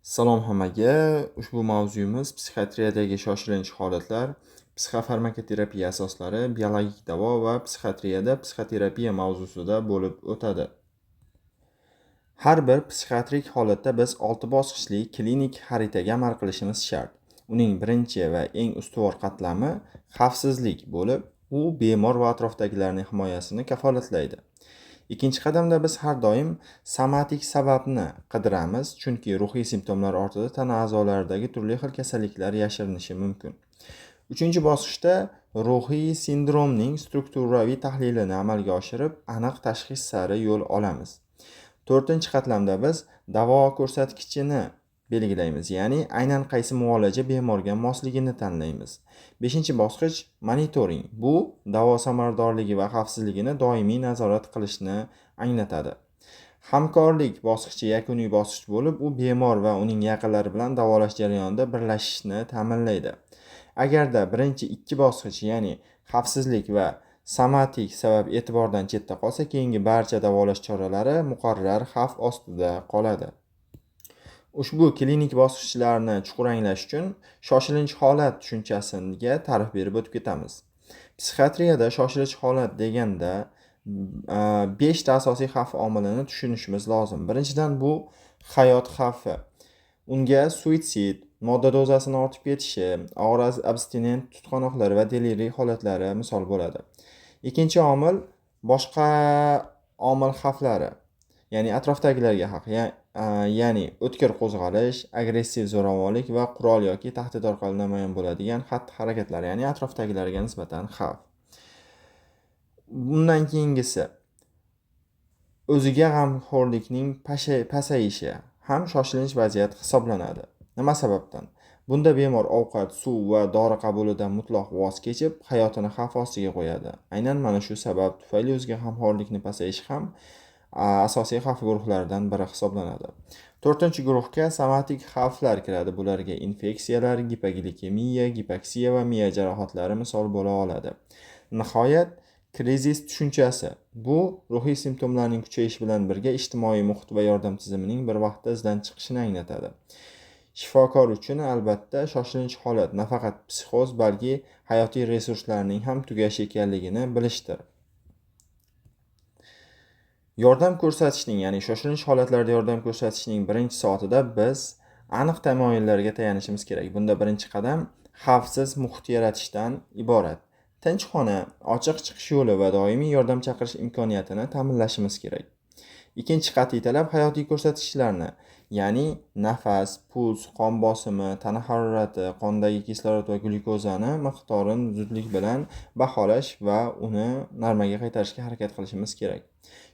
Salom hammaga. Ushbu mavzuyimiz psixiatriyadagi shoshilinch holatlar, psixofarmakoterapiya asoslari, biologik davo va psixiatriyada psixoterapiya mavzusida bo'lib o'tadi. Har bir psixiatrik holatda biz 6 bosqichli klinik xaritaga amal qilishimiz shart. Uning birinchi va eng ustuvor qatlami xavfsizlik bo'lib, u bemor va atrofdagilarning himoyasini kafolatlaydi. Ikkinchi qadamda biz har doim somatik sababni qidiramiz, chunki ruhiy simptomlar ortida tana a'zolaridagi turli xil kasalliklar yashirinishi mumkin. Uchinchi bosqichda ruhiy sindromning strukturaviy tahlilini amalga oshirib, aniq tashxis sari yo'l olamiz. To'rtinchi qatlamda biz davo ko'rsatkichini belgilaymiz, ya'ni aynan qaysi muolaja bemorga mosligini tanlaymiz. Beshinchi bosqich monitoring. Bu davo samaradorligi va xavfsizligini doimiy nazorat qilishni anglatadi. Hamkorlik bosqichi yakuniy bosqich bo'lib, u bemor va uning yaqinlari bilan davolash jarayonida birlashishni ta'minlaydi. Agarda birinchi ikki bosqich, ya'ni xavfsizlik va somatik sabab e'tibordan chetda qolsa, keyingi barcha davolash choralari muqarrar xavf ostida qoladi. Ushbu klinik bosqichlarni chuqur anglash uchun shoshilinch holat tushunchasiga ta'rif berib o'tib ketamiz. Psixiatriyada shoshilinch holat deganda 5 ta asosiy xavf omilini tushunishimiz lozim. Birinchidan bu hayot xavfi. Unga suitsid, modda dozasining ortib ketishi, og'ir abstinent tutqanoqlar va deliriy holatlari misol bo'ladi. Ikkinchi omil boshqa omil xavflari, ya'ni atrofdagilarga xavf, ya'ni o'tkir qo'zg'alish, agressiv zo'ravonlik va qurol yoki tahdid orqali namoyon bo'ladigan xatti-harakatlar, ya'ni atrofdagilarga nisbatan xavf. Bundan keyingisi o'ziga g'amxo'rlikning pasayishi ham shoshilinch vaziyat hisoblanadi. Nima sababdan? Bunda bemor ovqat, suv va dori qabulidan mutlaq voz kechib, hayotini xavf ostiga qo'yadi. Aynan mana shu sabab tufayli o'ziga g'amxo'rlikning pasayishi ham asosiy xavf guruhlaridan biri hisoblanadi. To'rtinchi guruhga somatik xavflar kiradi. Bularga infeksiyalar, gipoglikemiya, gipoksiya va miya jarohatlari misol bo'la oladi. Nihoyat, krizis tushunchasi. Bu ruhiy simptomlarning kuchayishi bilan birga ijtimoiy muhit va yordam tizimining bir vaqtda izdan chiqishini anglatadi. Shifokor uchun albatta shoshilinch holat nafaqat psixoz, balki hayotiy resurslarning ham tugashi ekanligini bilishdir. Yordam ko'rsatishning, ya'ni shoshilinch holatlarda yordam ko'rsatishning birinchi soatida biz aniq tamoyillarga tayanishimiz kerak. Bunda birinchi qadam xavfsiz muhit yaratishdan iborat. Tinch xona, ochiq chiqish yo'li va doimiy yordam chaqirish imkoniyatini ta'minlashimiz kerak. Ikkinchi qat'iy talab hayotiy ko'rsatkichlarni, ya'ni nafas, puls, qon bosimi, tana harorati, qondagi kislorod va glyukozani miqdorini zudlik bilan baholash va uni normaga qaytarishga harakat qilishimiz kerak.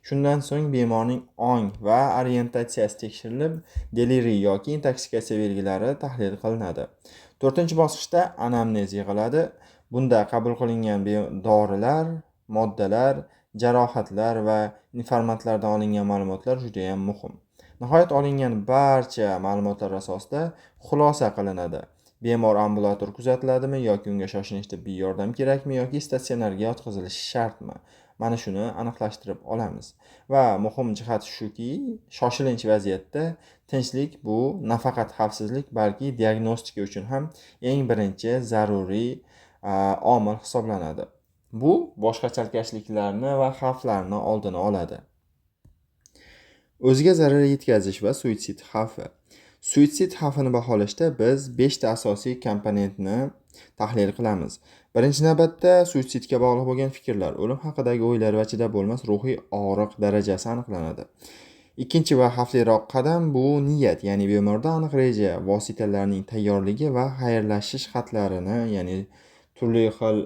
Shundan so'ng bemorning ong va orientatsiyasi tekshirilib, deliriy yoki intoksikatsiya belgilari tahlil qilinadi. To'rtinchi bosqichda anamnez yig'iladi. Bunda qabul qilingan dorilar, moddalar, jarohatlar va informantlardan olingan ma'lumotlar juda ham muhim. Nihoyat, olingan barcha ma'lumotlar asosida xulosa qilinadi. Bemor ambulator kuzatiladimi yoki unga shoshilinch tibbiy yordam kerakmi yoki statsionarga yotqizilishi shartmi? Mana shuni aniqlashtirib olamiz. Va muhim jihat shuki, shoshilinch vaziyatda tinchlik bu nafaqat xavfsizlik, balki diagnostika uchun ham eng birinchi zaruriy omil hisoblanadi. Bu boshqa chalkashliklarni va xavflarni oldini oladi. O'ziga zarar yetkazish va suitsid xavfi. Suitsid xavfini baholashda biz 5 ta asosiy komponentni tahlil qilamiz. Birinchi navbatda suitsidga bog'liq bo'lgan fikrlar, o'lim haqidagi o'ylar va chidab bo'lmas ruhiy og'riq darajasi aniqlanadi. Ikkinchi va xavfliroq qadam bu niyat, ya'ni bemorda aniq reja, vositalarning tayyorligi va xayrlashish xatlarini, ya'ni turli xil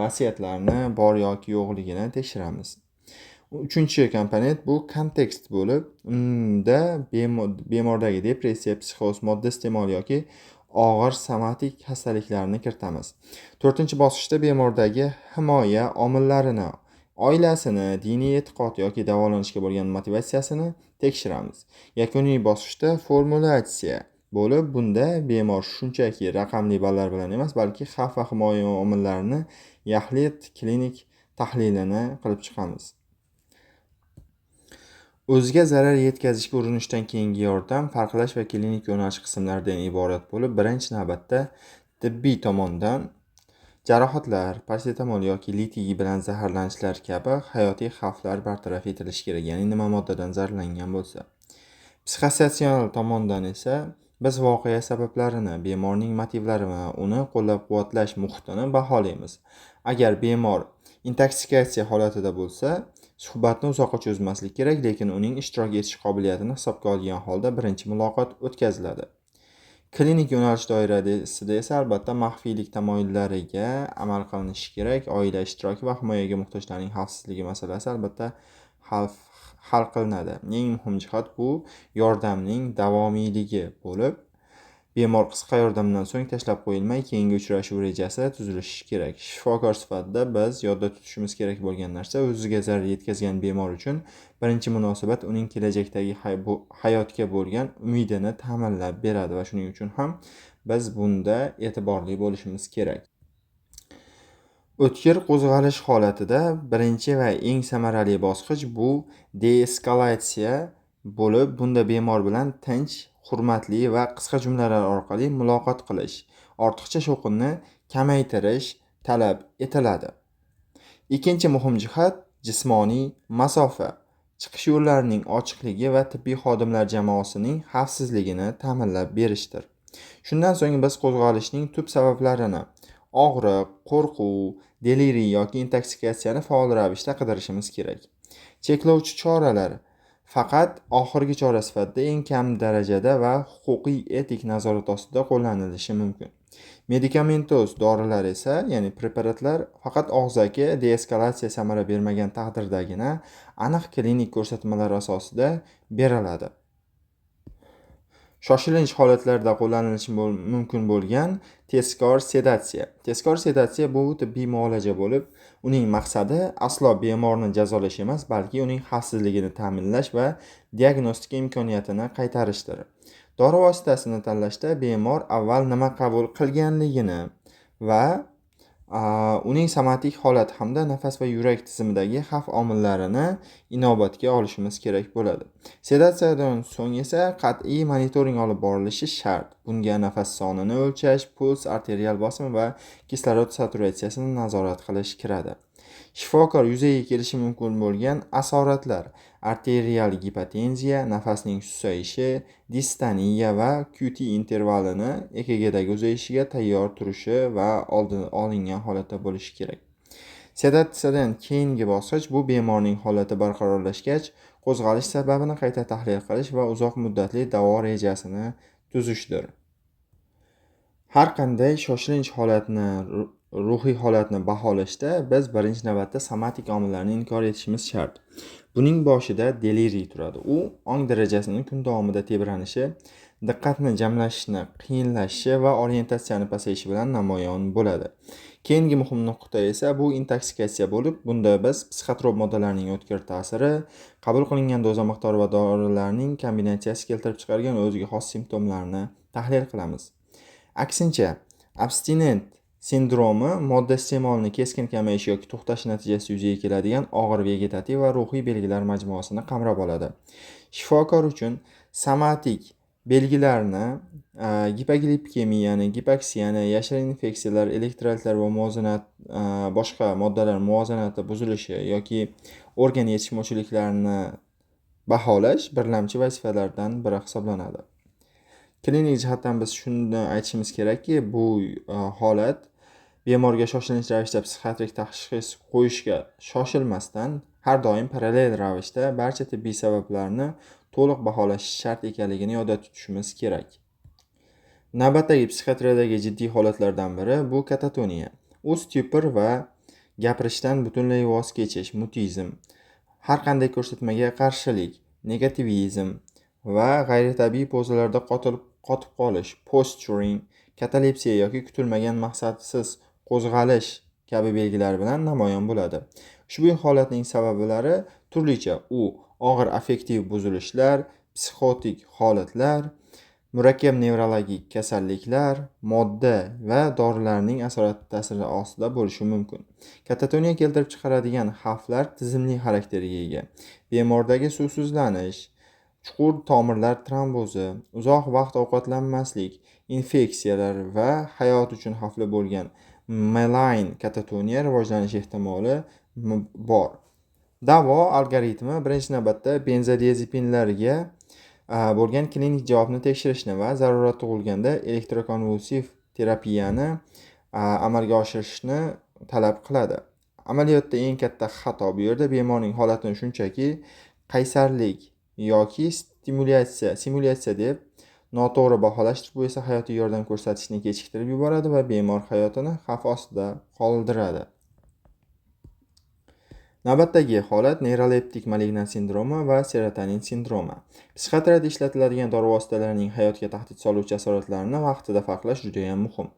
vasiyatlarni bor yoki yo'qligini tekshiramiz. Uchinchi komponent bu kontekst bo'lib, unda bemordagi depressiya, psixoz, modda iste'moli yoki og'ir somatik xastaliklarni kiritamiz. To'rtinchi bosqichda bemordagi himoya omillarini, oilasini, diniy e'tiqod yoki davolanishga bo'lgan motivatsiyasini tekshiramiz. Yakuniy bosqichda formulyatsiya bo'lib, bunda bemor shunchaki raqamli ballar bilan emas, balki xavf va himoya omillarini yaxlit klinik tahlilini qilib chiqamiz. O'ziga zarar yetkazishga urinishdan keyingi yordam farqlash va klinik yo'nalish qismlaridan iborat bo'lib, birinchi navbatda tibbiy tomondan jarohatlar, parasetamol yoki litiy bilan zaharlanishlar kabi hayotiy xavflar bartaraf etilishi kerak, ya'ni nima moddadan zararlangan bo'lsa. Psixosotsial tomondan esa biz voqea sabablarini, bemorning motivlari va uni qo'llab-quvvatlash muhitini baholaymiz. Agar bemor intoksikatsiya holatida bo'lsa, suhbatni uzoqqa cho'zmaslik kerak, lekin uning ishtirok etish qobiliyatini hisobga olgan holda birinchi muloqot o'tkaziladi. Klinik yo'nalish doirasida esa albatta maxfiylik tamoyillariga amal qilinishi kerak. Oila ishtiroki va himoyaga muhtojlarning xavfsizligi masalasi albatta hal qilinadi. Eng muhim jihat bu yordamning davomiyligi bo'lib, bemor qisqa yordamdan so'ng tashlab qo'yilmay, keyingi uchrashuv rejasi tuzilishi kerak. Shifokor sifatida biz yodda tutishimiz kerak bo'lgan narsa, o'ziga zarar yetkazgan bemor uchun birinchi munosabat uning kelajakdagi hayotga bo'lgan umidini ta'minlab beradi va shuning uchun ham biz bunda e'tiborli bo'lishimiz kerak. O'tkir qo'zg'alish holatida birinchi va eng samarali bosqich bu deeskalatsiya bo'lib, bunda bemor bilan tinch, hurmatli va qisqa jumlalar orqali muloqot qilish, ortiqcha shovqinni kamaytirish talab etiladi. Ikkinchi muhim jihat jismoniy masofa, chiqish yo'llarining ochiqligi va tibbiy xodimlar jamoasining xavfsizligini ta'minlab berishdir. Shundan so'ng biz qo'zg'alishning tub sabablarini, og'riq, qo'rquv, deliriy yoki intoksikatsiyani faol ravishda qidirishimiz kerak. Cheklovchi choralar faqat oxirgi chora sifatida eng kam darajada va huquqiy etik nazorat ostida qo'llanilishi mumkin. Medikamentoz dorilar esa, ya'ni preparatlar faqat og'zaki deeskalatsiya samara bermagan taqdirdagina aniq klinik ko'rsatmalar asosida beriladi. Shoshilinch holatlarda qo'llanilishi mumkin bo'lgan tezkor sedatsiya. Tezkor sedatsiya bu tibbiy muolaja bo'lib, uning maqsadi aslo bemorni jazolash emas, balki uning xavfsizligini ta'minlash va diagnostika imkoniyatini qaytarishdir. Dori vositasini tanlashda bemor avval nima qabul qilganligini va uning somatik holati hamda nafas va yurak tizimidagi xavf omillarini inobatga olishimiz kerak bo'ladi. Sedatsiyadan so'ng esa qat'iy monitoring olib borilishi shart. Bunga nafas sonini o'lchash, puls, arterial bosim va kislorod saturatsiyasini nazorat qilish kiradi. Shifokor yuzaga kelishi mumkin bo'lgan asoratlar: arterial gipotenziya, nafasning susayishi, distoniya va QT intervalini EKGdagi uzayishiga tayyor turishi va olingan holatda bo'lishi kerak. Sedatsiyadan keyingi bosqich bu bemorning holati barqarorlashgach, qo'zg'alish sababini qayta tahlil qilish va uzoq muddatli davo rejasini tuzishdir. Har qanday shoshilinch holatni, ruhiy holatni baholashda biz birinchi navbatda somatik omillarni inkor etishimiz shart. Buning boshida deliriy turadi. U ong darajasining kun davomida tebranishi, diqqatni jamlashni qiyinlashishi va orientatsiyani pasayishi bilan namoyon bo'ladi. Keyingi muhim nuqta esa bu intoksikatsiya bo'lib, bunda biz psixotrop moddalarning o'tkir ta'siri, qabul qilingan doza miqdori va dorilarning kombinatsiyasi keltirib chiqargan o'ziga xos simptomlarni tahlil qilamiz. Aksincha, abstinent sindromi modda iste'molini keskin kamayishi yoki to'xtash natijasida yuzaga keladigan og'ir vegetativ va ruhiy belgilar majmuasini qamrab oladi. Shifokor uchun somatik belgilarni gipoglipemiyani, gipoksiyani, yashirin infeksiyalar, elektrolitlar va boshqa moddalar muvozanati buzilishi yoki organ yetishmovchiliklarini baholash birlamchi vazifalardan biri hisoblanadi. Klinik jihatdan biz shuni aytishimiz kerakki, bu holat bemorga shoshilinch ravishda psixiatrik tashxis qo'yishga shoshilmasdan har doim parallel ravishda barcha tibbiy sabablarni to'liq baholash shart ekanligini yodda tutishimiz kerak. Navbatdagi psixiatriyadagi jiddiy holatlardan biri bu katatoniya. U stupor va gapirishdan butunlay voz kechish, mutizm, har qanday ko'rsatmaga qarshilik, negativizm va g'ayritabiiy pozalarda qotib qolish, posturing, katalepsiya yoki kutilmagan maqsadsiz qo'zg'alish kabi belgilar bilan namoyon bo'ladi. Ushbu holatning sabablari turlicha. U og'ir affektiv buzilishlar, psixotik holatlar, murakkab nevrologik kasalliklar, modda va dorilarning asorati ta'siri ostida bo'lishi mumkin. Katatoniya keltirib chiqaradigan xavflar tizimli xarakterga ega. Bemordagi suvsizlanish, chuqur tomirlar trombozi, uzoq vaqt ovqatlanmaslik, infeksiyalar va hayot uchun xavfli bo'lgan malign katatoniya rivojlanish ehtimoli bor. Davo algoritmi birinchi navbatda benzodiazepinlarga bo'lgan klinik javobni tekshirishni va zarurat tug'ilganda elektrokonvulsiv terapiyani amalga oshirishni talab qiladi. Amaliyotda eng katta xato bu yerda bemorning holatini shunchaki qaysarlik yoki simulyatsiya deb noto'g'ri baholashdir. Bu esa hayotiy yordam ko'rsatishni kechiktirib yuboradi va bemor hayotini xavf ostida qoldiradi. Navbatdagi holat neyroleptik malignant sindromi va serotonin sindromi. Psixiatriyada ishlatiladigan dori vositalarining hayotga tahdid soluvchi asoratlarini vaqtida farqlash juda ham muhim.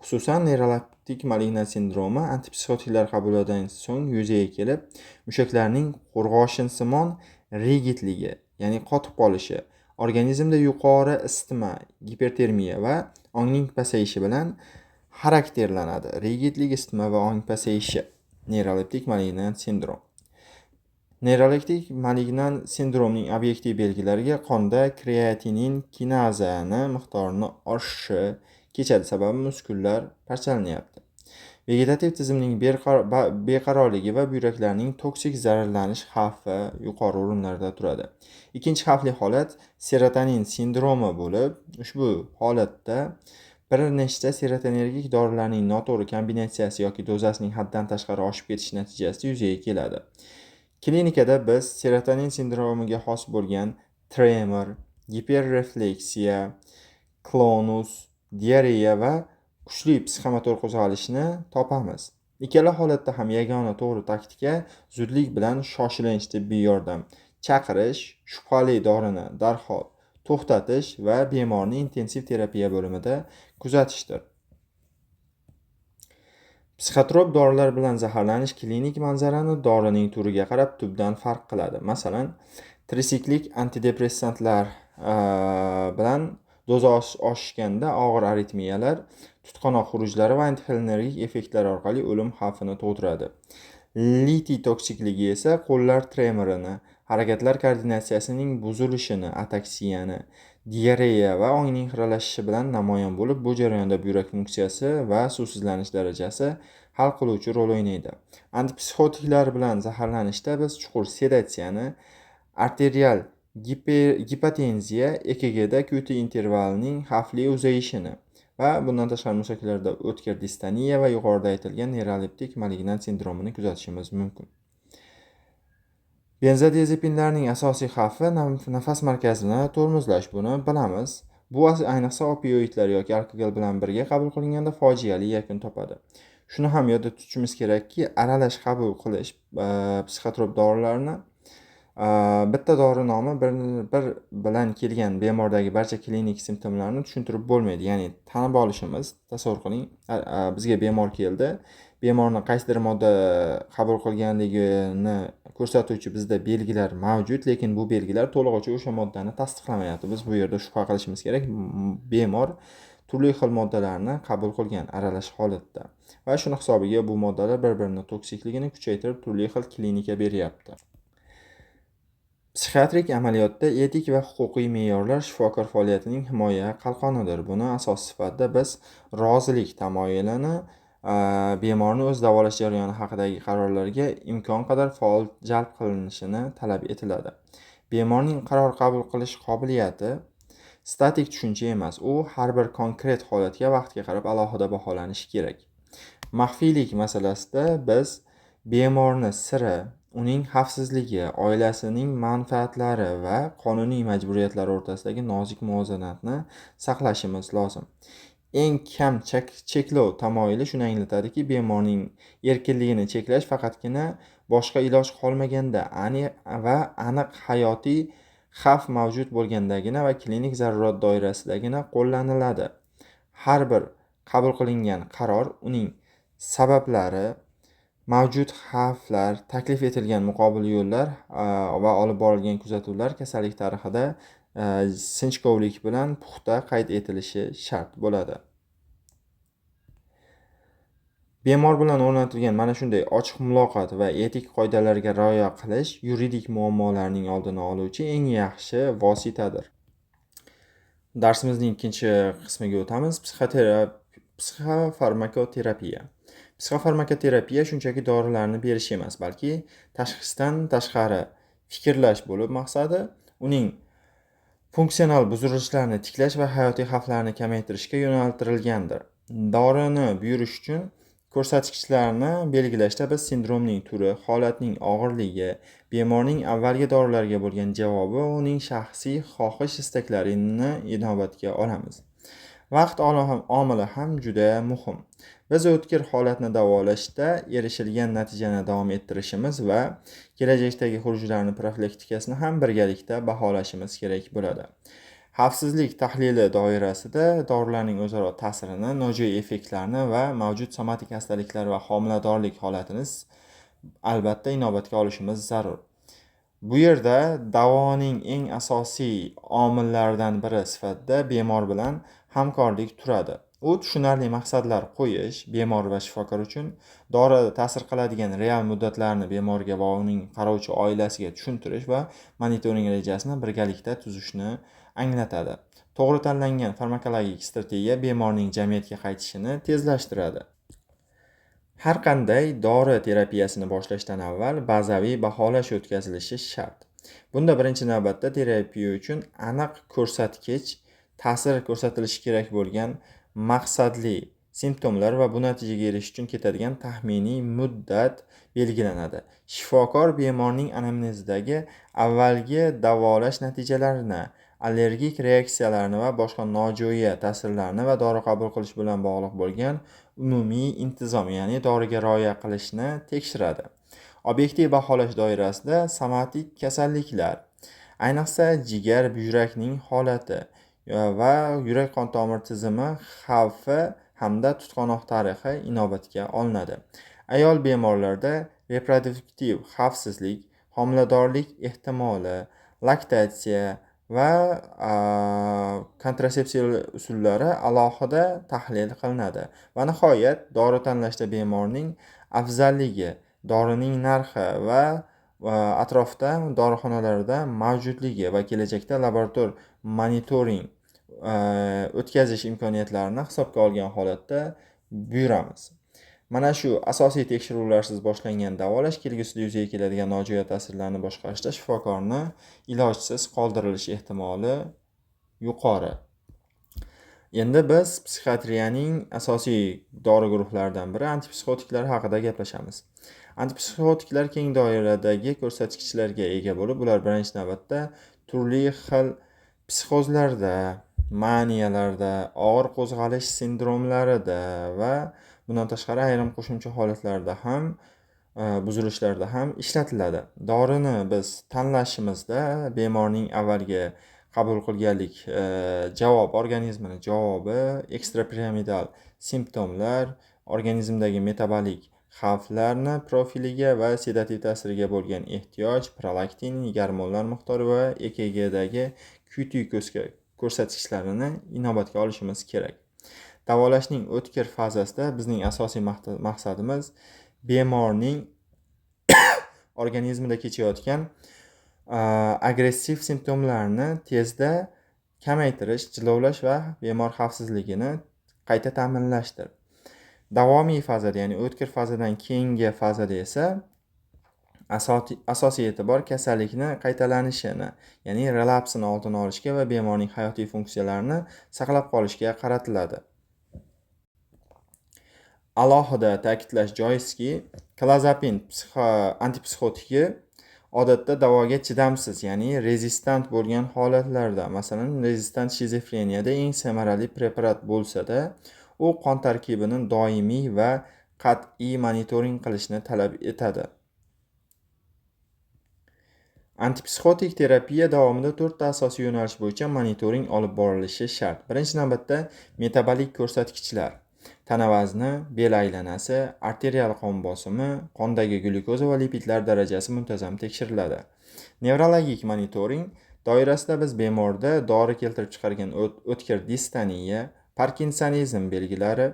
Xususan, neyroleptik malignant sindromi antipsixotiklar qabulidan so'ng yuzaga kelib, mushaklarning qo'rg'oshinsimon rigidligi, ya'ni qotib qolishi, organizmda yuqori isitma, gipertermiya va ongning pasayishi bilan xarakterlanadi. Rigidlik, isitma va ong pasayishi. Neyroleptik malignant sindrom. Neyroleptik malignant sindromning obyektiv belgilariga qonda kreatinin kinazani miqdorini oshishi kechadi, sababi muskullar parchalanyapti. Vegetativ tizimning beqarorligi va buyraklarning toksik zararlanish xavfi yuqori o'rinlarda turadi. Ikkinchi xavfli holat serotonin sindromi bo'lib, ushbu holatda bir nechta serotonergik dorilarning noto'g'ri kombinatsiyasi yoki dozasining haddan tashqari oshib ketishi natijasida yuzaga keladi. Klinikada biz serotonin sindromiga xos bo'lgan tremor, giperrefleksiya, klonus, diareya va kuchli psixomotor qo'zg'alishni topamiz. Ikkala holatda ham yagona to'g'ri taktika zudlik bilan shoshilinch tibbiy yordam chaqirish, shubhali dorini darhol to'xtatish va bemorni intensiv terapiya bo'limida kuzatishdir. Psixotrop dorilar bilan zaharlanish klinik manzarani dorining turiga qarab tubdan farq qiladi. Masalan, trisiklik antidepressantlar bilan doza oshganda og'ir aritmiyalar, tutqanoq xurujlari va antixolinergik effektlar orqali o'lim xavfini tug'diradi. Litiy toksikligi esa qo'llar tremorini, harakatlar koordinatsiyasining buzilishini, ataksiyani, diareya va ongning xiralashishi bilan namoyon bo'lib, bu jarayonda buyrak funksiyasi va suvsizlanish darajasi hal qiluvchi rol o'ynaydi. Antipsixotiklar bilan zaharlanishda biz chuqur sedatsiyani, arterial gipotenziya, EKGda QT intervalining xavfli uzayishini va bundan tashqari musaklarda o'tkir distoniya va yuqorida aytilgan neyroleptik malignant sindromini kuzatishimiz mumkin. Benzodiazepinlarning asosiy xavfi nafas markazini tormozlash, buni bilamiz. Bu ayniqsa opioidlar yoki alkogol bilan birga qabul qilinganda fojiali yakun topadi. Shuni ham yodda tutishimiz kerakki, aralash qabul qilish psixotrop dorilarni bitta dori nomi bir bilan kelgan bemordagi barcha klinik simptomlarni tushuntirib bo'lmaydi. Ya'ni tanib olishimiz, tasavvur qiling, bizga bemor keldi. Bemorni qaysidir modda qabul qilganligini ko'rsatuvchi bizda belgilar mavjud, lekin bu belgilar to'lig'icha o'sha moddani tasdiqlamayapti. Biz bu yerda shubha qilishimiz kerak. Bemor turli xil moddalarni qabul qilgan aralash holatda va shuni hisobiga bu moddalar bir-birini toksikligini kuchaytirib turli xil klinika beryapti. Psixiatrik amaliyotda etik va huquqiy me'yorlar shifokor faoliyatining himoya qalqonidir. Buni asos sifatida biz rozilik tamoyilini bemorni o'z davolash jarayoni haqidagi qarorlarga imkon qadar faol jalb qilinishini talab etiladi. Bemorning qaror qabul qilish qobiliyati statik tushuncha emas, u har bir konkret holatga vaqtga qarab alohida baholanishi kerak. Maxfiylik masalasida biz bemorni siri, uning xavfsizligi, oilasining manfaatlari va qonuniy majburiyatlari o'rtasidagi nozik muvozanatni saqlashimiz lozim. Eng kam cheklov tamoyili shuni anglatadiki, bemorning erkinligini cheklash faqatgina boshqa iloj qolmaganda va aniq hayotiy xavf mavjud bo'lgandagina va klinik zarurat doirasidagina qo'llaniladi. Har bir qabul qilingan qaror, uning sabablari, mavjud xavflar, taklif etilgan muqobil yo'llar va olib borilgan kuzatuvlar kasallik tarixida sinchkovlik bilan puxta qayd etilishi shart bo'ladi. Bemor bilan o'rnatilgan mana shunday ochiq muloqot va etik qoidalarga rioya qilish yuridik muammolarning oldini oluvchi eng yaxshi vositadir. Darsimizning ikkinchi qismiga o'tamiz. Psixofarmakoterapiya. Psixofarmakoterapiya shunchaki dorilarni berish emas, balki tashxisdan tashqari fikrlash bo'lib, maqsadi uning funksional buzilishlarni tiklash va hayotiy xavflarni kamaytirishga yo'naltirilgandir. Dorini buyurish uchun ko'rsatkichlarni belgilashda biz sindromning turi, holatning og'irligi, bemorning avvalgi dorilarga bo'lgan javobi va uning shaxsiy xohish-istaklarini inobatga olamiz. Vaqt omili ham juda muhim. Biz o'tkir holatni davolashda erishilgan natijani davom ettirishimiz va kelajakdagi xurujlarni profilaktikasini ham birgalikda baholashimiz kerak bo'ladi. Xavfsizlik tahlili doirasida dorilarning o'zaro ta'sirini, nojo'ya effektlarini va mavjud somatik xastaliklar va homiladorlik holatini albatta inobatga olishimiz zarur. Bu yerda davoning eng asosiy omillaridan biri sifatida bemor bilan hamkorlik turadi. U tushunarli maqsadlar qo'yish, bemor va shifokor uchun dori ta'sir qiladigan real muddatlarni bemorga va uning qarovchi oilasiga tushuntirish va monitoring rejasini birgalikda tuzishni anglatadi. To'g'ri tanlangan farmakologik strategiya bemorning jamiyatga qaytishini tezlashtiradi. Har qanday dori terapiyasini boshlashdan avval bazaviy baholash o'tkazilishi shart. Bunda birinchi navbatda terapiya uchun aniq ko'rsatkich, ta'sir ko'rsatilishi kerak bo'lgan maqsadli simptomlar va bu natijaga erishish uchun ketadigan taxminiy muddat belgilanadi. Shifokor bemorning anamnezidagi avvalgi davolash natijalarini, allergik reaksiyalarni va boshqa nojo'ya ta'sirlarni va dori qabul qilish bilan bog'liq bo'lgan umumiy intizom, ya'ni doriga rioya qilishni tekshiradi. Obyektiv baholash doirasida somatik kasalliklar, ayniqsa jigar, buyrakning holati va yurak qon tomir tizimi xavfi hamda tutqanoq tarixi inobatga olinadi. Ayol bemorlarda reproduktiv xavfsizlik, homiladorlik ehtimoli, laktatsiya va kontratsepsiya usullari alohida tahlil qilinadi. Va nihoyat, dori tanlashda bemorning afzalligi, dorining narxi va atrofda dorixonalarda mavjudligi va kelajakda laborator monitoring o'tkazish imkoniyatlarini hisobga olgan holatda buyuramiz. Mana shu asosiy tekshiruvlarsiz boshlangan davolash kelgusida yuzaga keladigan nojo'ya ta'sirlarni boshqarishda shifokorni ilojsiz qoldirilish ehtimoli yuqori. Endi biz psixiatriyaning asosiy dori guruhlaridan biri antipsixotiklar haqida gaplashamiz. Antipsixotiklar keng doiradagi ko'rsatkichlarga ega bo'lib, ular birinchi navbatda turli xil psixozlarda, maniyalarda, og'ir qo'zg'alish sindromlarida va bundan tashqari ayrim qo'shimcha holatlarda ham buzilishlarda ham ishlatiladi. Dorini biz tanlashimizda bemorning avvalgi qabul qilganlik organizmini javobi, ekstrapiramidal simptomlar, organizmdagi metabolik xavflarni profiliga va sedativ ta'siriga bo'lgan ehtiyoj, prolaktin, gormonlar miqdori va EKGdagi QT ko'rsatkichlarini inobatga olishimiz kerak. Davolashning o'tkir fazasida bizning asosiy maqsadimiz bemorning organizmida kechayotgan agressiv simptomlarni tezda kamaytirish, jilovlash va bemor xavfsizligini qayta ta'minlashdir. Davomiy fazada, ya'ni o'tkir fazadan keyingi fazada esa asosiy e'tibor kasallikni qaytalanishini, ya'ni relapsini oldini olishga va bemorning hayotiy funksiyalarini saqlab qolishga qaratiladi. Alohida ta'kidlash joizki, klozapin antipsixotiki odatda davoga chidamsiz, ya'ni rezistant bo'lgan holatlarda, masalan, rezistant shizofreniyada eng samarali preparat bo'lsa-da, u qon tarkibini doimiy va qat'iy monitoring qilishni talab etadi. Antipsixotik terapiya davomida 4 ta asosiy yo'nalish bo'yicha monitoring olib borilishi shart. Birinchi navbatda metabolik ko'rsatkichlar, tana vazni, bel aylanasi, arterial qon bosimi, qondagi glyukoza va lipidlar darajasi muntazam tekshiriladi. Nevrologik monitoring doirasida biz bemorda dori keltirib chiqargan o'tkir distoniya, parkinsonizm belgilari,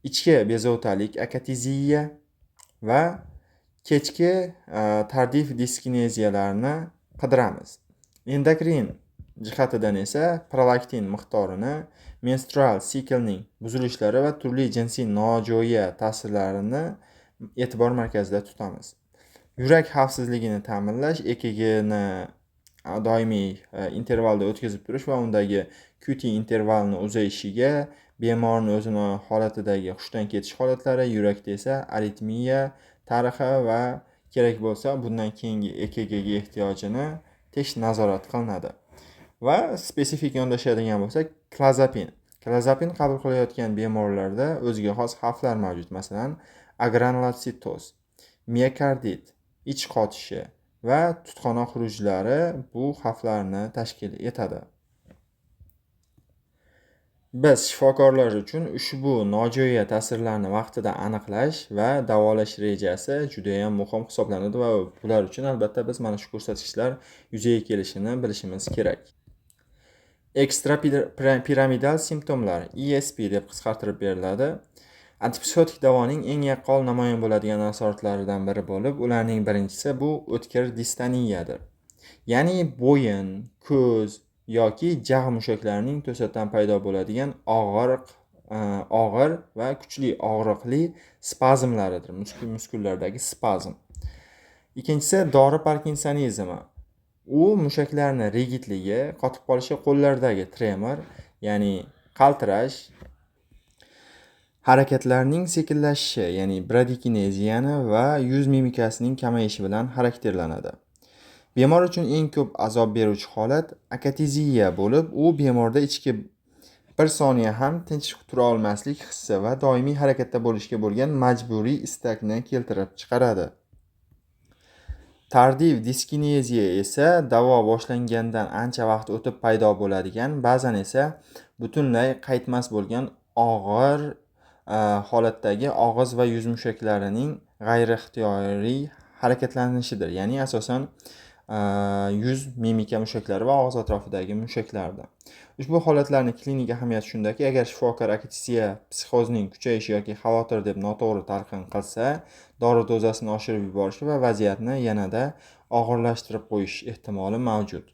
ichki bezovtalik, akatiziya va kechki tardiv diskineziyalarni qidiramiz. Endokrin jihatidan esa prolaktin miqdorini, menstrual siklning buzilishlari va turli jinsiy nojo'ya ta'sirlarini e'tibor markazida tutamiz. Yurak xavfsizligini ta'minlash, EKGni doimiy intervalda o'tkazib turish va undagi QT intervalni uzayishiga, bemorning o'zini holatidagi hushdan ketish holatlari, yurakda esa aritmiya tarixi va kerak bo'lsa bundan keyingi EKGga ehtiyojini nazorat qilinadi. Va spesifik yondashadigan bo'lsak, klozapin qabul qilayotgan bemorlarda o'ziga xos xavflar mavjud. Masalan, agranulositoz, miokardit, ich qotishi va tutqanoq xurujlari bu xavflarni tashkil etadi. Biz shifokorlar uchun ushbu nojo'ya ta'sirlarni vaqtida aniqlash va davolash rejasi juda ham muhim hisoblanadi va bular uchun albatta biz mana shu ko'rsatkichlar yuzaga kelishini bilishimiz kerak. Ekstrapiramidal simptomlar ESP deb qisqartirib beriladi. Antipsixotik davoning eng yaqqol namoyon bo'ladigan asoratlaridan biri bo'lib, ularning birinchisi bu o'tkir distoniyadir. Ya'ni bo'yin, ko'z yoki jag' mushaklarining to'satdan paydo bo'ladigan og'ir va kuchli og'riqli spazmlaridir, muskullardagi spazm. Ikkinchisi dori parkinsonizmi. U mushaklarning rigidligi, qotib qolishi, qo'llardagi tremor, ya'ni qaltirash, harakatlarning sekinlashishi, ya'ni bradikineziyani va yuz mimikasining kamayishi bilan xarakterlanadi. Bemor uchun eng ko'p azob beruvchi holat akatiziya bo'lib, u bemorda ichki bir soniya ham tinch tura olmaslik hissi va doimiy harakatda bo'lishga bo'lgan majburiy istakni keltirib chiqaradi. Tardiv diskineziya esa davo boshlangandan ancha vaqt o'tib paydo bo'ladigan, ba'zan esa butunlay qaytmas bo'lgan og'ir holatdagi og'iz va yuz mushaklarining g'ayriixtiyoriy harakatlanishidir. Ya'ni asosan yuz mimika mushaklari va og'iz atrofidagi mushaklarda. Ushbu holatlarning klinik ahamiyati shundaki, agar shifokor akatiziya psixozning kuchayishi yoki xavotir deb noto'g'ri talqin qilsa, dori dozasini oshirib yuborishi va vaziyatni yanada og'irlashtirib qo'yish ehtimoli mavjud.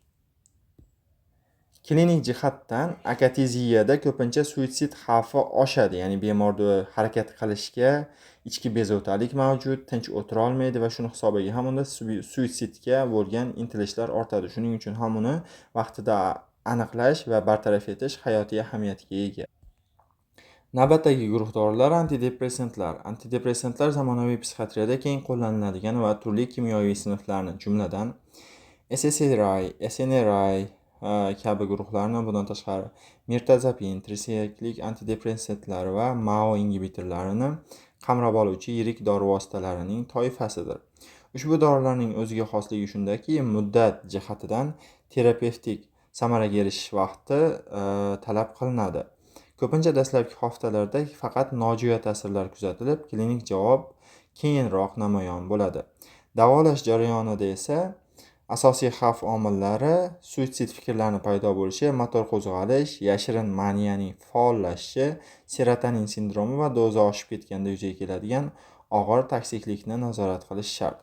Klinik jihatdan akatiziyada ko'pincha suitsid xavfi oshadi, ya'ni bemorda harakat qilishga ichki bezovtalik mavjud, tinch o'tira olmaydi va shuni hisobiga ham unda suitsidga bo'lgan intilishlar ortadi. Shuning uchun ham uni vaqtida aniqlash va bartaraf etish hayotiy ahamiyatga ega. Navbatdagi guruh dorilar antidepressantlar. Antidepressantlar zamonaviy psixiatriyada keng qo'llaniladigan va turli kimyoviy sinflarni, jumladan SSRI, SNRI kabi guruhlarni, bundan tashqari mirtazapin, trisiklik antidepressantlar va MAO ingibitorlarini qamrab oluvchi yirik dori vositalarining toifasidir. Ushbu dorilarning o'ziga xosligi shundaki, muddat jihatidan terapevtik samaraga erishish vaqti talab qilinadi. Ko'pincha dastlabki haftalarda faqat nojo'ya ta'sirlar kuzatilib, klinik javob keyinroq namoyon bo'ladi. Davolash jarayonida esa asosiy xavf omillari suitsid fikrlarning paydo bo'lishi, motor qo'zg'alish, yashirin maniyaning faollashishi, serotonin sindromi va doza oshib ketganda yuzaga keladigan og'ir toksiklikni nazorat qilish shart.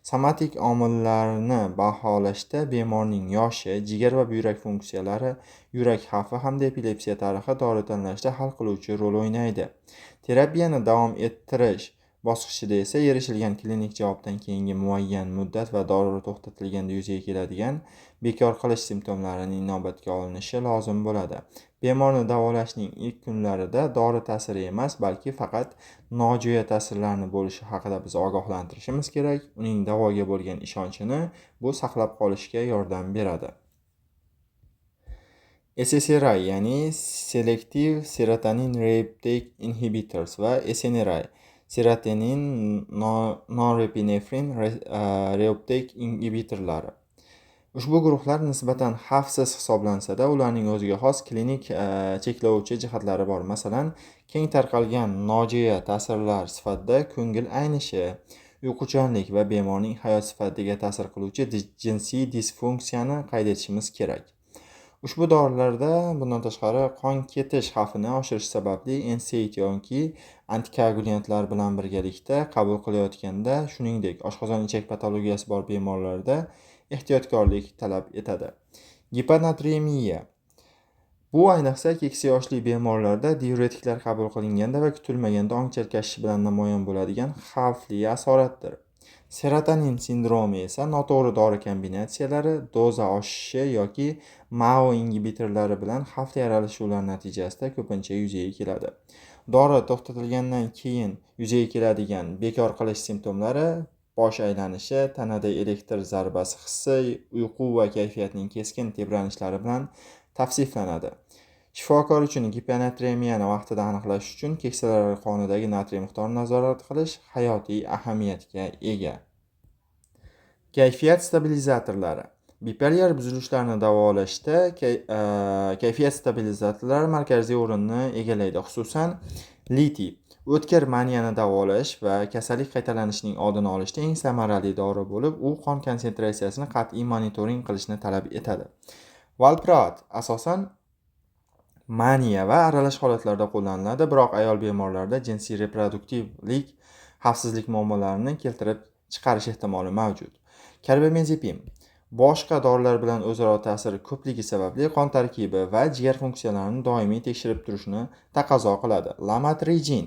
Somatik omillarni baholashda bemorning yoshi, jigar va buyrak funksiyalari, yurak xavfi hamda epilepsiya tarixi dori tanlashda hal qiluvchi rol o'ynaydi. Terapiyani davom ettirish bosqichida esa erishilgan klinik javobdan keyingi muayyan muddat va dori to'xtatilganda yuzaga keladigan bekor qilish simptomlarining inobatga olinishi lozim bo'ladi. Bemorni davolashning ilk kunlarida dori ta'siri emas, balki faqat nojo'ya ta'sirlarni bo'lishi haqida biz ogohlantirishimiz kerak. Uning davoga bo'lgan ishonchini bu saqlab qolishga yordam beradi. SSRI, ya'ni Selective Serotonin Reuptake Inhibitors va SNRI, Serotonin Norepinephrine Reuptake Inhibitorlari. Ushbu guruhlar nisbatan xavfsiz hisoblansa-da, ularning o'ziga xos klinik cheklovchi jihatlari bor. Masalan, keng tarqalgan nojo'ya ta'sirlar sifatida ko'ngil aynishi, uyquchanlik va bemorning hayot sifatiga ta'sir qiluvchi jinsiy disfunksiyani qayd etishimiz kerak. Ushbu dorilarda bundan tashqari qon ketish xavfini oshirish sababli NSAID yoki antikoagulyantlar bilan birgalikda qabul qilayotganda, shuningdek, oshqozon ichak patologiyasi bor bemorlarda ehtiyotkorlik talab etadi. Giponatremiya. Bu ayniqsa keksa yoshli bemorlarda diuretiklar qabul qilinganda va kutilmaganda ong chalkashishi bilan namoyon bo'ladigan xavfli asoratdir. Serotonin sindromi esa noto'g'ri dori kombinatsiyalari, doza oshishi yoki MAO ingibitorlari bilan xavfli aralashuvlar natijasida ko'pincha yuzaga keladi. Dori to'xtatilgandan keyin yuzaga keladigan bekor qilish simptomlari bosh aylanishi, tanada elektr zarbasi hissi, uyqu va kayfiyatning keskin tebranishlari bilan tavsiflanadi. Shifokor uchun giponatremiyani vaqtida aniqlash uchun keksalar qonidagi natriy miqdorini nazorat qilish hayotiy ahamiyatga ega. Kayfiyat stabilizatorlari. Bipolyar buzilishlarni davolashda kayfiyat stabilizatorlari markaziy o'rinni egallaydi, xususan litiy o'tkir maniyani davolash va kasallik qaytalanishining oldini olishda eng samarali dori bo'lib, u qon konsentratsiyasini qat'iy monitoring qilishni talab etadi. Valproat asosan maniya va aralash holatlarda qo'llaniladi, biroq ayol bemorlarda jinsiy reproduktivlik xavfsizlik muammolarini keltirib chiqarish ehtimoli mavjud. Karbamazepin boshqa dorilar bilan o'zaro ta'siri ko'pligi sababli qon tarkibi va jigar funksiyalarini doimiy tekshirib turishni taqozo qiladi. Lamotrigin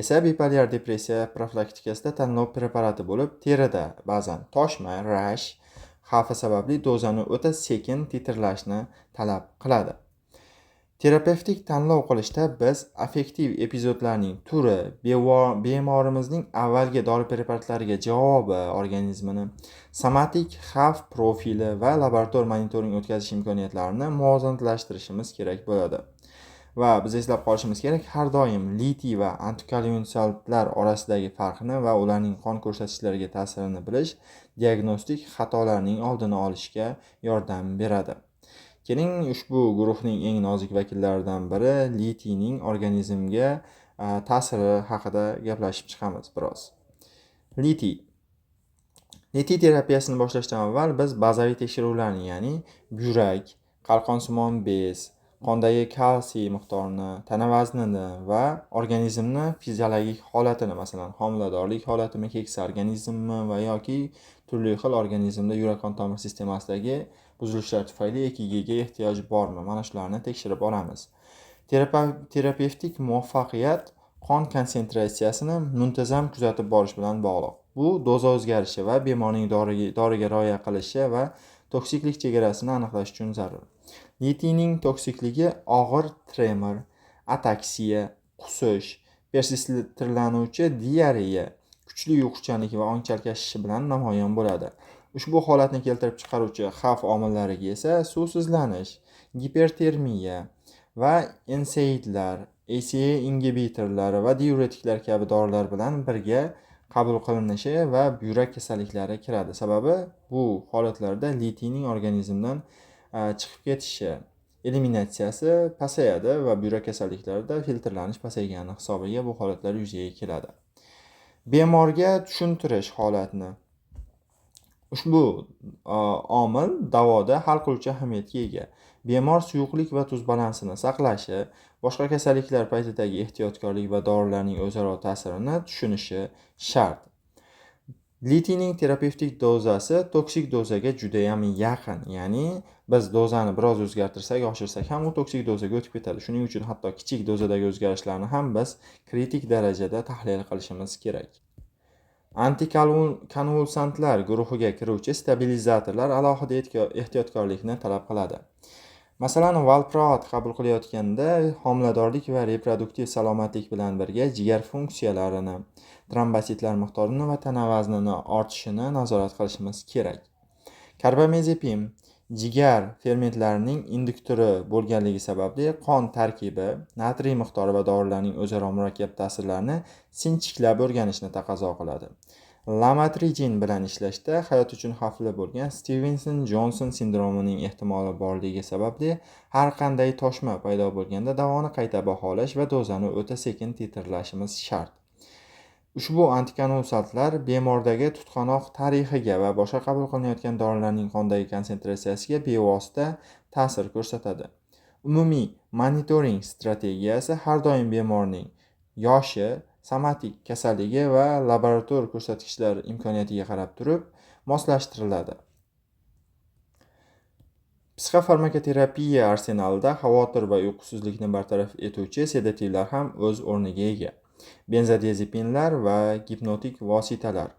esa bipolyar depressiya profilaktikasida tanlov preparati bo'lib, terida ba'zan toshma, rash xavfi sababli dozani o'ta sekin titrlashni talab qiladi. Terapevtik tanlov qilishda biz affektiv epizodlarning turi, bemorimizning avvalgi dori preparatlariga javobi, organizmini somatik xavf profili va laborator monitoring o'tkazish imkoniyatlarini muvozanatlashtirishimiz kerak bo'ladi. Va biz eslab qolishimiz kerak, har doim litiy va antikoagulyantlar orasidagi farqni va ularning qon ko'rsatkichlariga ta'sirini bilish diagnostik xatolarning oldini olishga yordam beradi. Keling, ushbu guruhning eng nozik vakillaridan biri litiyning organizmga ta'siri haqida gaplashib chiqamiz biroz. Litiy terapiyasini boshlashdan avval biz bazaviy tekshiruvlarni, ya'ni buyrak, qalqonsimon bez, qondagi kalsiy miqdorini, tana vaznini va organizmni fiziologik holatini, masalan, homiladorlik holatimi, keksa organizmmi va yoki turli xil organizmda yurak-qon tomir sistemasidagi buzilishlar tufayli EKGga ehtiyoj bormi? Mana shularni tekshirib olamiz. Terapevtik muvaffaqiyat qon konsentratsiyasini muntazam kuzatib borish bilan bog'liq. Bu doza o'zgarishi va bemorning doriga rioya qilishi va toksiklik chegarasini aniqlash uchun zarur. Litiyning toksikligi og'ir tremor, ataksiya, qusish, persistlanuvchi diareya, kuchli uyquchanlik va ong chalkashishi bilan namoyon bo'ladi. Ushbu holatni keltirib chiqaruvchi xavf omillariga esa suvsizlanish, gipertermiya va NSAIDlar, ACE ingibitorlari va diuretiklar kabi dorilar bilan birga qabul qilinishi va buyrak kasalliklari kiradi. Sababi bu holatlarda litiyning organizmdan chiqib ketishi, eliminatsiyasi pasayadi va buyrak kasalliklarida filtrlanish pasaygani hisobiga bu holatlar yuzaga keladi. Bemorga tushuntirish holatni. Ushbu omil davoda hal qiluvchi ahamiyatga ega. Bemor suyuqlik va tuz balansini saqlashi, boshqa kasalliklar paytidagi ehtiyotkorlik va dorilarning o'zaro ta'sirini tushunishi shart. Litiyning terapevtik dozasi toksik dozaga juda ham yaqin, ya'ni biz dozani biroz o'zgartirsak, oshirsak ham u toksik dozaga o'tib ketadi. Shuning uchun hatto kichik dozadagi o'zgarishlarni ham biz kritik darajada tahlil qilishimiz kerak. Antikonvulsantlar guruhiga kiruvchi stabilizatorlar alohida ehtiyotkorlikni talab qiladi. Masalan, valproat qabul qilayotganda homiladorlik va reproduktiv salomatlik bilan birga jigar funksiyalarini, trombositlar miqdorini va tana vaznini ortishini nazorat qilishimiz kerak. Karbamazepin jigar fermentlarining induktori bo'lganligi sababli qon tarkibi, natriy miqdori va dorilarning o'zaro murakkab ta'sirlarini sinchiklab o'rganishni taqozo qiladi. Lamotrigin bilan ishlashda hayot uchun xavfli bo'lgan Stevenson-Johnson sindromining ehtimoli borligi sababli har qanday toshma paydo bo'lganda davoni qayta baholash va dozani o'ta sekin titrlashimiz shart. Ushbu antikonvulsantlar bemordagi tutqanoq tarixiga va boshqa qabul qilinayotgan dorilarning qondagi konsentratsiyasiga bevosita ta'sir ko'rsatadi. Umumiy monitoring strategiyasi har doim bemorning yoshi, somatik kasalligi va laborator ko'rsatkichlar imkoniyatiga qarab turib moslashtiriladi. Psixofarmakoterapiya arsenalida xavotir va uyqusizlikni bartaraf etuvchi sedativlar ham o'z o'rniga ega. Benzodiazepinlar va gipnotik vositalar.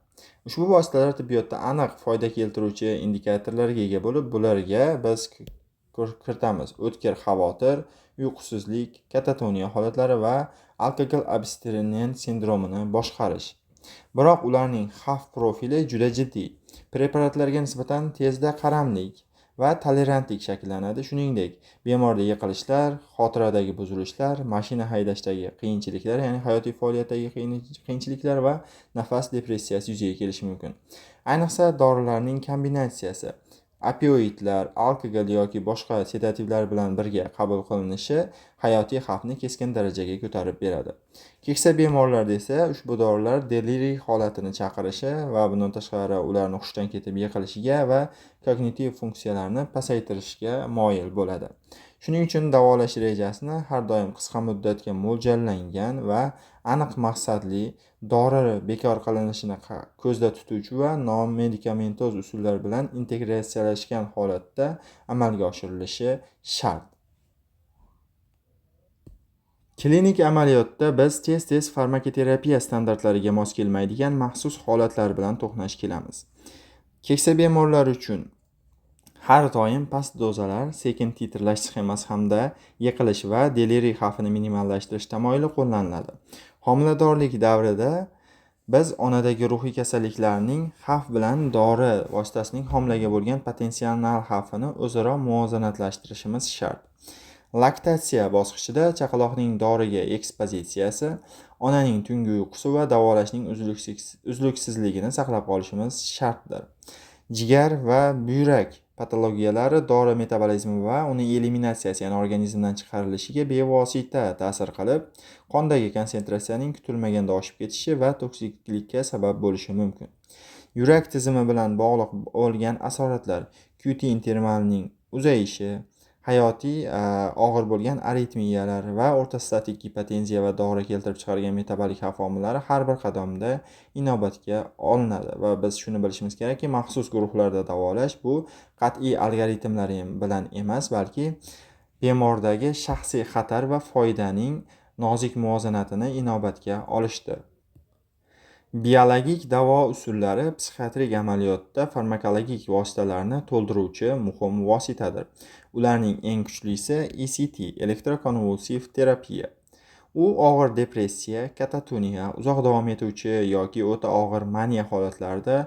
Ushbu vositalar tibbiyotda aniq foyda keltiruvchi indikatorlarga ega bo'lib, bularga biz kiritamiz o'tkir xavotir, uyqusizlik, katatoniya holatlari va alkogol abstinent sindromini boshqarish. Biroq ularning xavf profili juda jiddiy. Preparatlarga nisbatan tezda qaramlik va tolerantlik shakllanadi. Shuningdek, bemorda yiqilishlar, xotiradagi buzilishlar, mashina haydashdagi qiyinchiliklar, ya'ni hayotiy faoliyatdagi qiyinchiliklar va nafas depressiyasi yuzaga kelishi mumkin. Ayniqsa dorilarning kombinatsiyasi, opioidlar, alkogol yoki boshqa sedativlar bilan birga qabul qilinishi hayotiy xavfni keskin darajaga ko'tarib beradi. Keksa bemorlarda esa ushbu dorilar deliriy holatini chaqirishi va bundan tashqari ularni hushdan ketib yiqilishiga va kognitiv funksiyalarni pasaytirishga moyil bo'ladi. Shuning uchun davolash rejasini har doim qisqa muddatga mo'ljallangan va aniq maqsadli dori bekor qilinishini ko'zda tutuvchi va non-medikamentoz usullar bilan integratsiyalashgan holatda amalga oshirilishi shart. Klinik amaliyotda biz tez farmakoterapiya standartlariga mos kelmaydigan maxsus holatlar bilan to'qnash kelamiz. Keksa bemorlar uchun har doim past dozalar, sekin titrlash sxemasi hamda yiqilish va deliriy xavfini minimallashtirish tamoyili qo'llaniladi. Homiladorlik davrida biz onadagi ruhiy kasalliklarning xavf bilan dori vositasining homilaga bo'lgan potensial xavfini o'zaro muvozanatlashtirishimiz shart. Laktatsiya bosqichida chaqaloqning doriga ekspozitsiyasi, onaning tungi uyqusi va davolashning uzluksizligini saqlab qolishimiz shartdir. Jigar va buyrak patologiyalari dori metabolizmi va uning eliminatsiyasi, ya'ni organizmdan chiqarilishiga bevosita ta'sir qilib, qondagi konsentratsiyaning kutilmaganda oshib ketishi va toksiklikka sabab bo'lishi mumkin. Yurak tizimi bilan bog'liq bo'lgan asoratlar, QT intervalining uzayishi, hayotiy og'ir bo'lgan aritmiyalar va o'rtastatik gipotenziya va dori keltirib chiqargan metabolik xavf omillari har bir qadamda inobatga olinadi va biz shuni bilishimiz kerakki, maxsus guruhlarda davolash bu qat'iy algoritmlar bilan emas, balki bemordagi shaxsiy xatar va foydaning nozik muvozanatini inobatga olishdir. Biologik davo usullari psixiatrik amaliyotda farmakologik vositalarni to'ldiruvchi muhim vositadir. Ularning eng kuchlisi ECT, elektrokonvulsiv terapiya. U og'ir depressiya, katatoniya, uzoq davom etuvchi yoki o'ta og'ir maniya holatlarida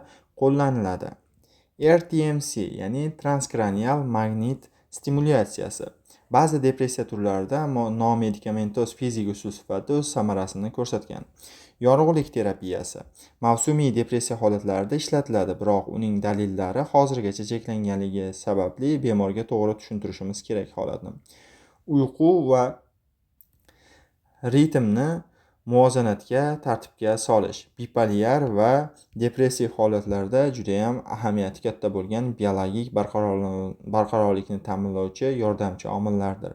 qo'llaniladi. RTMC, ya'ni transkranial magnit stimulyatsiyasi. Ba'zi depressiya turlarida non-medikamentoz fizik usul sifatida o'z samarasini ko'rsatgan. Yorug'lik terapiyasi mavsumiy depressiya holatlarida ishlatiladi, biroq uning dalillari hozirgacha cheklanganligi sababli bemorga to'g'ri tushuntirishimiz kerak holatni. Uyqu va ritmni muvozanatga, tartibga solish bipolyar va depressiv holatlarda juda ham ahamiyati katta bo'lgan biologik barqarorlikni ta'minlovchi yordamchi omillardir.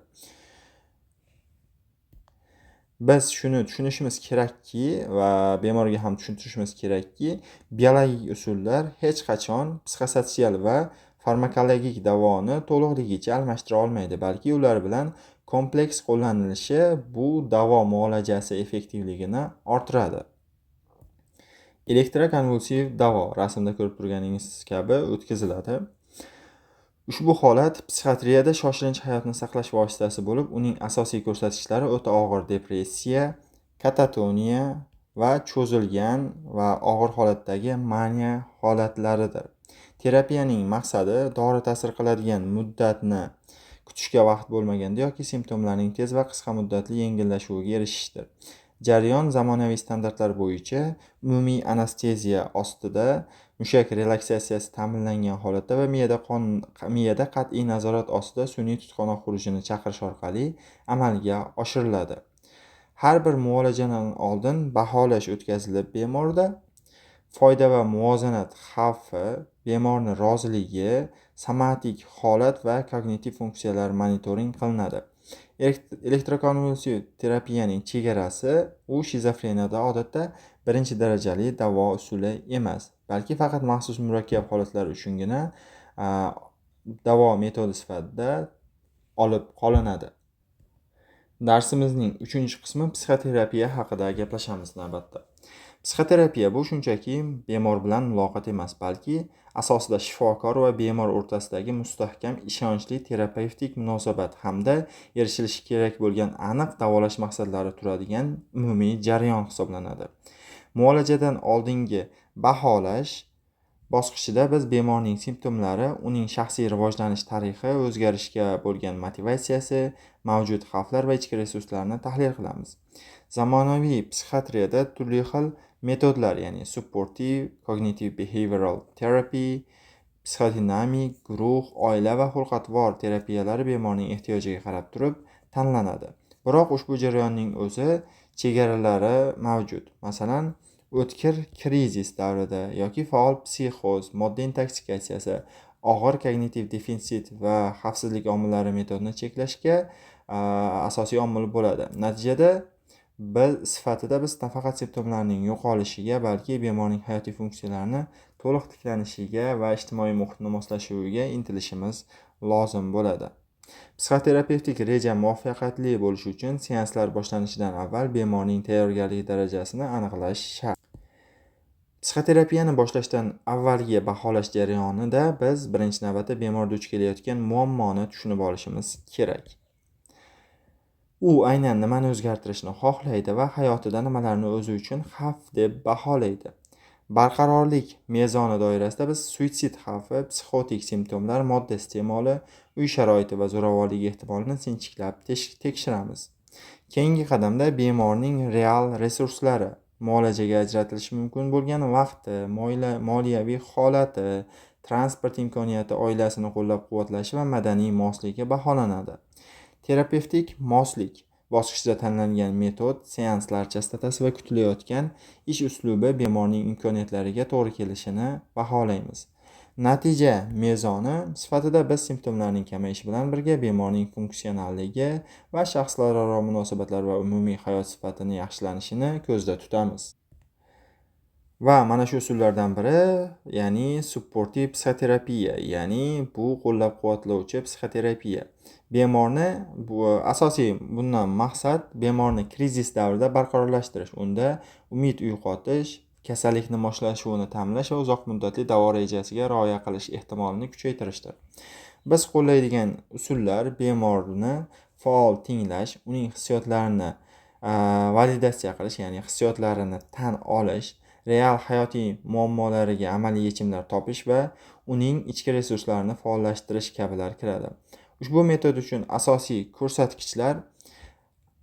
Biz shuni tushunishimiz kerakki va bemorga ham tushuntirishimiz kerakki, biologik usullar hech qachon psixosotsial va farmakologik davoni to'liqligicha almashtira olmaydi, balki ular bilan kompleks qo'llanilishi bu davo muolajasi effektivligini orttiradi. Elektrokonvulsiv davo rasmda ko'rib turganingiz kabi o'tkaziladi. Ushbu holat psixiatriyada shoshilinch hayotni saqlash vositasi bo'lib, uning asosiy ko'rsatkichlari o'ta og'ir depressiya, katatoniya va cho'zilgan va og'ir holatdagi maniya holatlaridir. Terapiyaning maqsadi dori ta'sir qiladigan muddatni kutishga vaqt bo'lmaganda yoki simptomlarning tez va qisqa muddatli yengillashuviga erishishdir. Jarayon zamonaviy standartlar bo'yicha umumiy anesteziya ostida mushak relaksatsiyasi ta'minlangan holatda va miyada qat'iy nazorat ostida sun'iy tutqanoq xurujini chaqirish orqali amalga oshiriladi. Har bir muolajadan oldin baholash o'tkazilib bemorda foyda va muvozanat xavfi, bemorning roziligi, somatik holat va kognitiv funksiyalar monitoring qilinadi. Elektrokonvulsiv terapiyaning chegarasi u shizofreniyada odatda birinchi darajali davo usuli emas, balki faqat maxsus murakkab holatlar uchungina davo metodi sifatida olib qolinadi. Darsimizning 3-qismi psixoterapiya haqida gaplashamiz navbatda. Psixoterapiya bu shunchaki bemor bilan muloqot emas, balki asosida shifokor va bemor o'rtasidagi mustahkam, ishonchli terapevtik munosabat hamda erishilishi kerak bo'lgan aniq davolash maqsadlari turadigan umumiy jarayon hisoblanadi. Muolajadan oldingi baholash bosqichida biz bemorning simptomlari, uning shaxsiy rivojlanish tarixi, o'zgarishga bo'lgan motivatsiyasi, mavjud xavflar va ichki resurslarni tahlil qilamiz. Zamonaviy psixiatriyada turli xil metodlar, ya'ni supportive, cognitive behavioral therapy, psixodinamik, guruh, oila va xulq-atvor terapiyalari bemorning ehtiyojiga qarab turib tanlanadi. Biroq ushbu jarayonning o'zi chegaralari mavjud. Masalan, o'tkir krizis davrida yoki faol psixoz, modda intoksikatsiyasi, og'ir kognitiv defitsit va xavfsizlik omillari metodni cheklashga asosiy omil bo'ladi. Natijada biz nafaqat simptomlarning yo'qolishiga, balki bemorning hayotiy funksiyalarini to'liq tiklanishiga va ijtimoiy muhitni moslashuviga intilishimiz lozim bo'ladi. Psixoterapevtik reja muvaffaqiyatli bo'lishi uchun seanslar boshlanishidan avval bemorning tayyorgarlik darajasini aniqlash shart. Psixoterapiyani boshlashdan avvalgi baholash jarayonida biz birinchi navbatda bemor duch kelayotgan muammoni tushunib olishimiz kerak. U aynan nimani o'zgartirishni xohlaydi va hayotida nimalarni o'zi uchun xavf deb baholaydi. Barqarorlik mezoni doirasida biz suitsid xavfi, psixotik simptomlar, modda iste'moli, uy sharoiti va zo'ravonlik ehtimolini sinchiklab tekshiramiz. Keyingi qadamda bemorning real resurslari, muolajaga ajratilishi mumkin bo'lgan vaqti, moliyaviy holati, transport imkoniyati, oilasini qo'llab-quvvatlashi va madaniy mosligi baholanadi. Terapevtik moslik bosqichida tanlangan metod, seanslar chastotasi va kutilayotgan ish uslubi bemorning imkoniyatlariga to'g'ri kelishini baholaymiz. Natija mezoni sifatida biz simptomlarning kamayishi bilan birga bemorning funksionalligi va shaxslararo munosabatlar va umumiy hayot sifatini yaxshilanishini ko'zda tutamiz. Va mana shu usullardan biri, ya'ni supportive psixoterapiya, ya'ni bu qo'llab-quvvatlovchi psixoterapiya. Bemorni bundan maqsad bemorni krizis davrida barqarorlashtirish, unda umid uyg'otish, kasallikni moslashuvini ta'minlash va uzoq muddatli davo rejasiga rioya qilish ehtimolini kuchaytirishdir. Biz qo'llaydigan usullar bemorni faol tinglash, uning hissiyotlarini validatsiya qilish, ya'ni hissiyotlarini tan olish, real hayotiy muammolariga amaliy yechimlar topish va uning ichki resurslarini faollashtirish kabilar kiradi. Ushbu metod uchun asosiy ko'rsatkichlar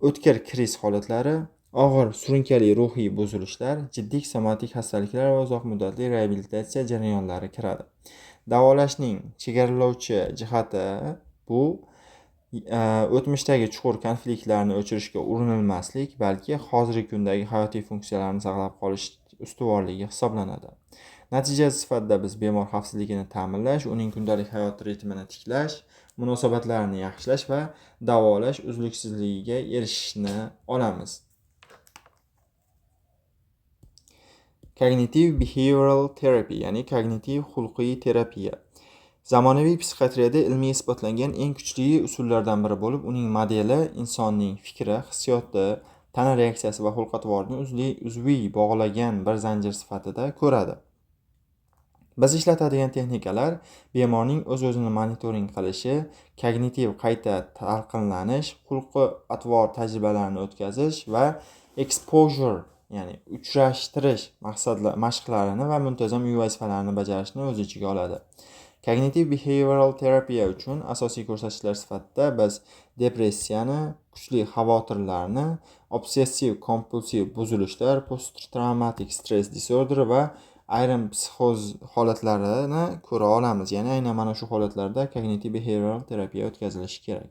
o'tkir kriz holatlari, og'ir surunkali ruhiy buzilishlar, jiddiy somatik xastaliklar va uzoq muddatli reabilitatsiya jarayonlari kiradi. Davolashning chegaralovchi jihati bu o'tmishdagi chuqur konfliktlarni o'chirishga urinilmaslik, balki hozirgi kundagi hayotiy funksiyalarni saqlab qolish ustuvorligi hisoblanadi. Natija sifatida biz bemor xavfsizligini ta'minlash, uning kundalik hayot ritmini tiklash, munosabatlarni yaxshilash va davolash uzluksizligiga erishishni olamiz. Cognitive behavioral therapy, ya'ni kognitiv xulqiy terapiya. Zamonaviy psixiatriyada ilmiy isbotlangan eng kuchli usullardan biri bo'lib, uning modeli insonning fikri, hissiyoti, tana reaksiyasi va xulq-atvorini uzviy bog'lagan bir zanjir sifatida ko'radi. Biz ishlatadigan texnikalar bemorning o'z-o'zini monitoring qilishi, kognitiv qayta talqinlanish, xulq-atvor tajribalarini o'tkazish va exposure, ya'ni uchrashtirish mashqlarini va muntazam uy vazifalarini bajarishni o'z ichiga oladi. Cognitive behavioral terapiya uchun asosiy ko'rsatkichlar sifatida biz depressiyani, kuchli xavotirlarni, obsessiv-kompulsiv buzilishlar, post-traumatic stress disorder va ayrim psixoz holatlarini ko'ra olamiz. Ya'ni aynan mana shu holatlarda cognitive behavioral terapiya o'tkazilishi kerak.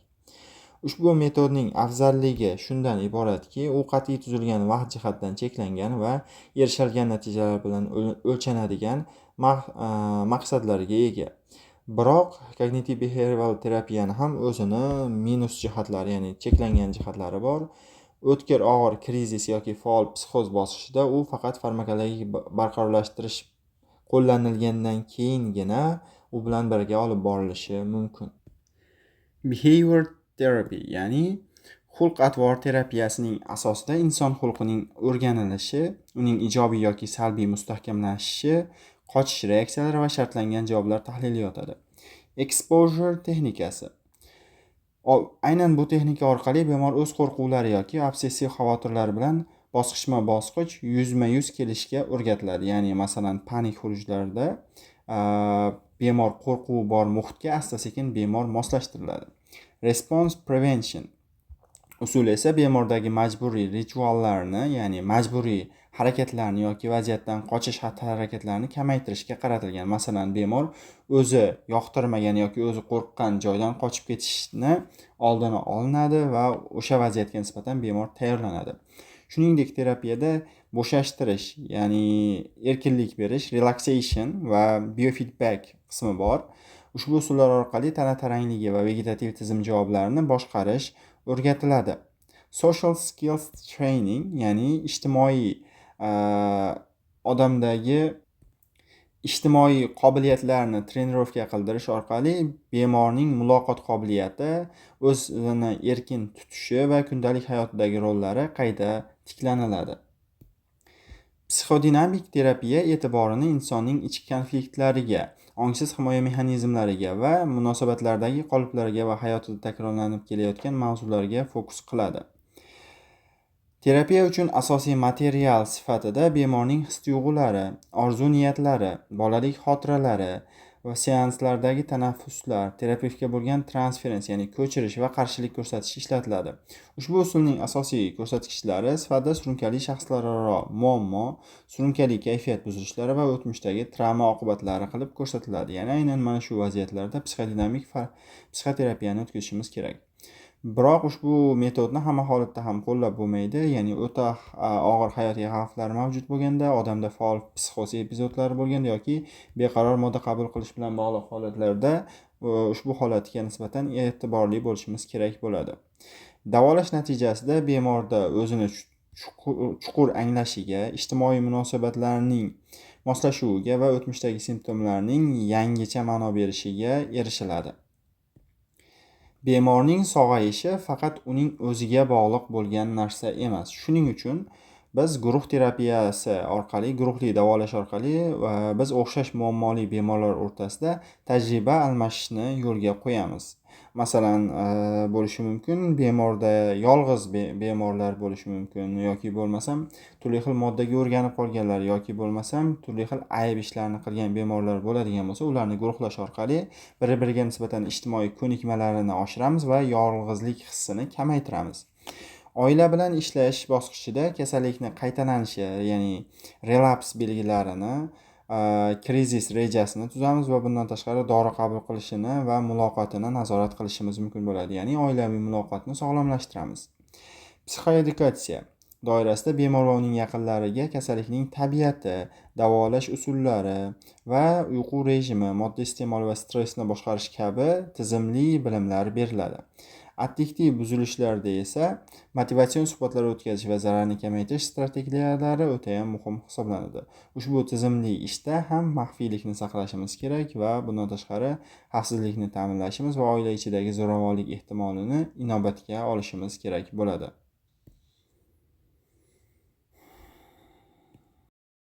Ushbu metodning afzalligi shundan iboratki, u qat'iy tuzilgan vaqt jihatdan cheklangan va erishilgan natijalar bilan o'lchanadigan maqsadlarga ega. Biroq kognitiv behavioral terapiyani ham o'zini minus jihatlari, ya'ni cheklangan jihatlari bor. O'tkir og'ir krizis yoki faol psixoz bosqichida u faqat farmakologik barqarorlashtirish qo'llanilgandan keyingina u bilan birga olib borilishi mumkin. Behavior therapy, ya'ni xulq-atvor terapiyasining asosida inson xulqining o'rganilishi, uning ijobiy yoki salbiy mustahkamlanishi, qochish reaksiyalari va shartlangan javoblar tahlili yotadi. Exposure texnikasi. Aynan bu texnika orqali bemor o'z qo'rquvlari yoki obsessiv xavotirlari bilan bosqichma-bosqich yuzma-yuz kelishga o'rgatiladi. Ya'ni masalan panik hujumlarida bemor qo'rquvi bor muhitga asta-sekin bemor moslashtiriladi. Response prevention usuli esa bemordagi majburiy rituallarni, ya'ni majburiy harakatlarni yoki vaziyatdan qochish xatti-harakatlarini kamaytirishga qaratilgan. Masalan, bemor o'zi yoqtirmagan yoki o'zi qo'rqqan joydan qochib ketishni oldini olinadi va o'sha vaziyatga nisbatan bemor tayyorlanadi. Shuningdek, terapiyada bo'shashtirish, ya'ni erkinlik berish, relaxation va biofeedback qismi bor. Ushbu usullar orqali tana tarangligi va vegetativ tizim javoblarini boshqarish o'rgatiladi. Social skills training, ya'ni odamdagi ijtimoiy qobiliyatlarni trenirovka qildirish orqali bemorning muloqot qobiliyati, o'zini erkin tutishi va kundalik hayotidagi rollari qayta tiklaniladi. Psixodinamik terapiya e'tiborini insonning ichki konfliktlariga, ongsiz himoya mexanizmlariga va munosabatlardagi qoliplarga va hayotida takrorlanib kelayotgan mavzularga fokus qiladi. Terapiya uchun asosiy material sifatida bemorning his-tuyg'ulari, orzu-niyatlari, bolalik xotiralari va seanslardagi tanaffuslar, terapevtga bo'lgan transferens, ya'ni ko'chirish va qarshilik ko'rsatish ishlatiladi. Ushbu usulning asosiy ko'rsatkichlari sifatida surunkali shaxslararo muammo, surunkali kayfiyat buzilishlari va o'tmishdagi travma oqibatlari qilib ko'rsatiladi. Ya'ni aynan mana shu vaziyatlarda psixodinamik psixoterapiyani o'tkazishimiz kerak. Biroq ushbu metodni hamma holatda ham qo'llab bo'lmaydi, ya'ni o'ta og'ir hayotiy xavflar mavjud bo'lganda, odamda faol psixoz epizodlari bo'lganda yoki beqaror modda qabul qilish bilan bog'liq holatlarda ushbu holatga nisbatan e'tiborli bo'lishimiz kerak bo'ladi. Davolash natijasida bemorda o'zini chuqur anglashiga, ijtimoiy munosabatlarning moslashuviga va o'tmishdagi simptomlarning yangicha ma'no berishiga erishiladi. Bemorning sog'ayishi faqat uning o'ziga bog'liq bo'lgan narsa emas. Shuning uchun biz guruh terapiyasi orqali, guruhli davolash orqali biz o'xshash muammoli bemorlar o'rtasida tajriba almashishni yo'lga qo'yamiz. Masalan, bo'lishi mumkin bemorda yolg'iz bemorlar bo'lishi mumkin yoki bo'lmasam turli xil moddaga o'rganib qolganlar yoki bo'lmasam turli xil ayb ishlarni qilgan bemorlar bo'ladigan bo'lsa, ularni guruhlash orqali bir-biriga nisbatan ijtimoiy ko'nikmalarini oshiramiz va yolg'izlik hissini kamaytiramiz. Oila bilan ishlash bosqichida kasallikni qaytalanishi, ya'ni relaps belgilarini, krizis rejasini tuzamiz va bundan tashqari dori qabul qilishini va muloqotini nazorat qilishimiz mumkin bo'ladi. Ya'ni oilaviy muloqotni sog'lomlashtiramiz. Psixoedukatsiya doirasida bemor va uning yaqinlariga kasallikning tabiati, davolash usullari va uyqu rejimi, modda iste'moli va stressni boshqarish kabi tizimli bilimlar beriladi. Affektiv buzilishlarda esa motivatsion suhbatlar o'tkazish va zararni kamaytirish strategiyalari o'ta ham muhim hisoblanadi. Ushbu tizimli ishda ham maxfiylikni saqlashimiz kerak va bundan tashqari xavfsizlikni ta'minlashimiz va oila ichidagi zo'ravonlik ehtimolini inobatga olishimiz kerak bo'ladi.